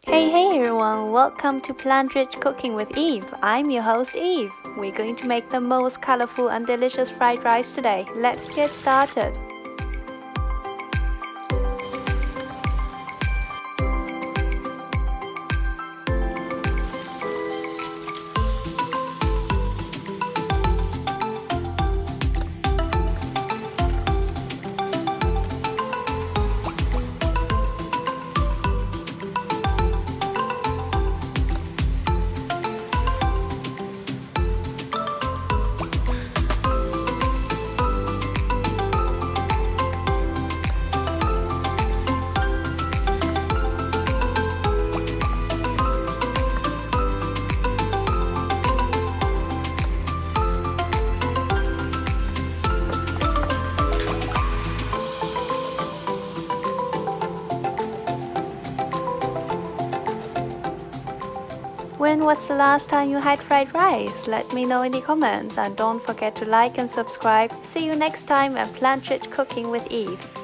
Hey everyone, welcome to Plant-Rich Cooking with Yve. I'm your host Yve. We're going to make the most colorful and delicious fried rice today. Let's get started. When was the last time you had fried rice? Let me know in the comments and don't forget to like and subscribe. See you next time at Plant-Rich Cooking with Yve.